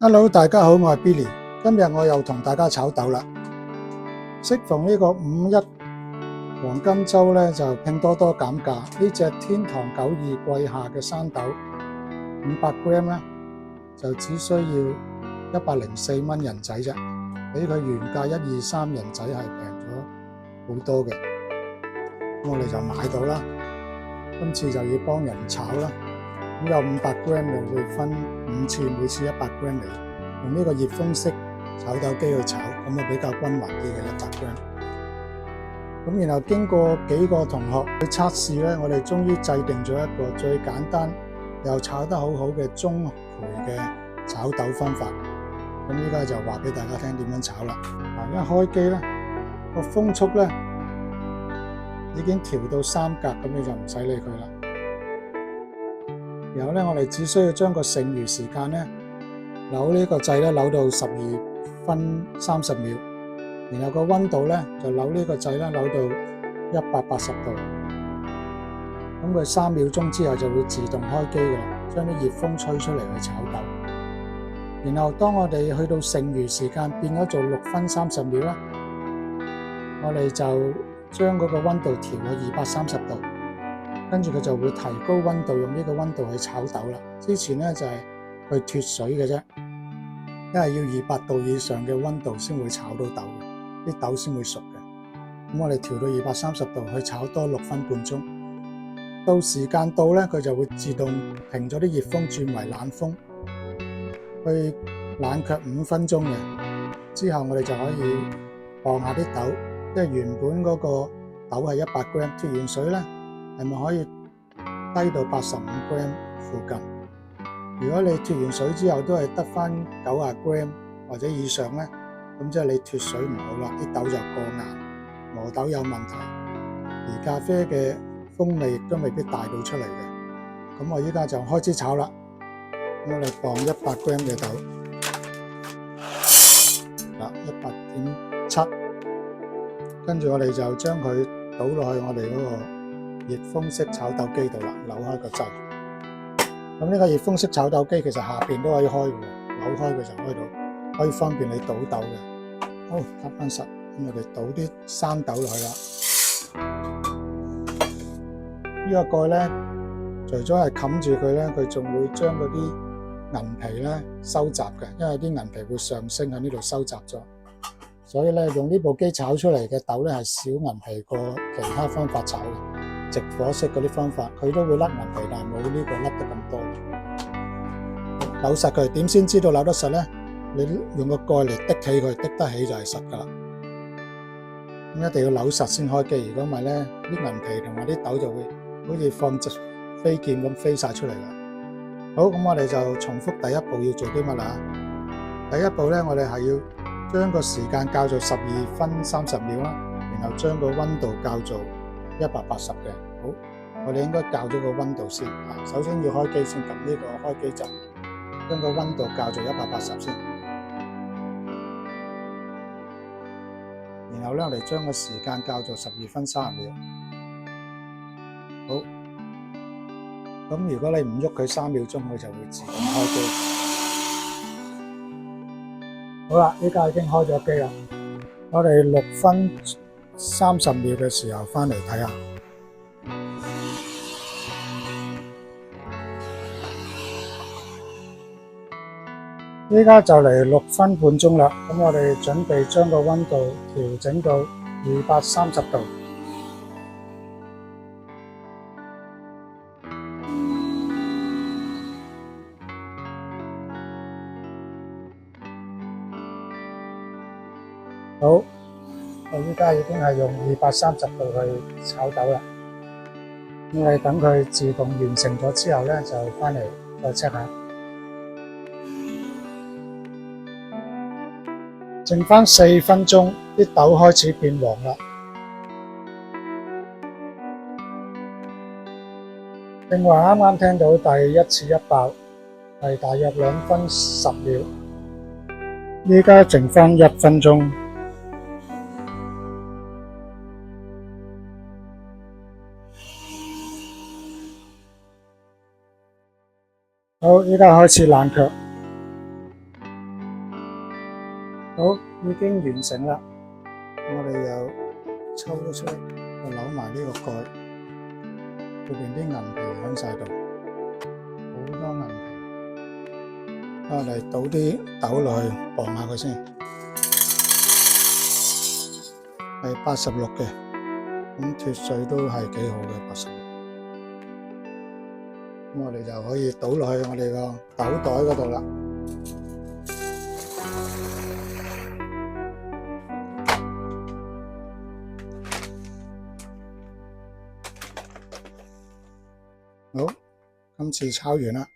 Hello，大家好，我係 Billy， 今日我又同大家炒豆啦。適逢呢個五一黃金週咧，就拼多多減價，呢隻天堂92季下嘅生豆500 gram 咧，就只需要104蚊人仔啫，比佢原價123人仔係平咗好多嘅。咁我哋就買到啦，今次就要幫人炒啦。咁有500 gram 就會分5次，每次100 gram 嚟，用呢個熱風式炒豆機去炒，咁啊比較均勻啲嘅100 gram。咁然後經過幾個同學去測試咧，我哋終於制定咗一個最簡單又炒得好好嘅中焙嘅炒豆方法。咁依家就話俾大家聽點樣炒啦。嗱，一開機咧，個風速咧已經調到3格，咁你就唔使理佢啦。然後咧，我哋只需要將個剩餘時間咧扭呢個掣咧扭到12分30秒，然後個溫度咧就扭呢個掣咧扭到180度，咁佢3秒鐘之後就會自動開機㗎啦，將啲熱風吹出嚟去炒豆。然後當我哋去到剩餘時間變咗做6分30秒啦，我哋就將嗰個溫度調到230度。跟住佢就會提高溫度，用呢個溫度去炒豆啦。之前咧就係去脫水嘅啫，因為要200度以上嘅溫度先會炒到豆嘅，啲豆先會熟嘅。咁我哋調到230度去炒多6分半鐘，到時間到咧，佢就會自動停咗啲熱風，轉為冷風，去冷卻5分鐘嘅。之後我哋就可以磅下啲豆，即係原本嗰個豆係100 gram， 脫完水咧，係咪可以低到85 gram 附近？如果你脫完水之後都係得返90 gram 或者以上咧，咁即係你脫水唔好啦，啲豆就過硬，磨豆有問題，而咖啡嘅風味亦都未必帶到出嚟嘅。咁我依家就開始炒啦。我哋磅100 gram 嘅豆，嗱100.7，跟住我哋就將佢倒落去我哋嗰個熱風式炒豆機度啦，扭開個掣。咁呢個熱風式炒豆機其實下邊都可以開嘅，扭開佢就開到，可以方便你倒豆嘅。好，搭翻實，咁我哋倒啲生豆落去啦。呢個蓋咧，除咗係冚住佢咧，佢仲會將嗰啲銀皮咧收集嘅，因為啲銀皮會上升喺呢度收集咗。所以咧，用呢部機炒出嚟嘅豆咧係少銀皮過其他方法炒嘅。直火式嗰啲方法，佢都會甩銀皮，但係冇呢個甩得咁多。扭實佢，點先知道扭得實咧？你用個蓋嚟滴起佢，滴得起就係實噶啦。咁一定要扭實先開機，如果唔係咧，啲銀皮同埋啲豆就會好似放隻飛劍咁飛晒出嚟啦。好，咁我哋就重複第一步要做啲乜啦？第一步咧，我哋係要將個時間校做12分30秒啦，然後將個溫度校做180嘅。好，我哋應該校咗個溫度先。首先要開機先，撳呢個開機掣，將個溫度校做180先。然後咧，我哋將個時間校做12分30秒。好，咁如果你唔喐佢3秒鐘，佢就會自動開機。好啦，依家已經開咗機啦。我哋6分30秒嘅時候翻嚟睇下。依家就嚟6分半鐘啦，咁我哋準備將個溫度調整到230度。好，我依家已經係用230度去炒豆啦。我哋等佢自動完成咗之後咧，就翻嚟再 check 下。剩翻4分鐘，啲豆開始變黃啦。正話啱啱聽到第一次一爆，係大約2分10秒。依家剩翻1分鐘。好，依家開始冷卻。好，已經完成啦。我哋又抽咗出嚟，就扭埋呢個蓋，裏邊啲銀皮喺晒度，好多銀皮。我嚟倒啲豆落去，磅下佢先，係86嘅，咁脫水都係幾好嘅86。咁我哋就可以倒落去我哋個豆袋嗰度啦。好，今次炒完啦。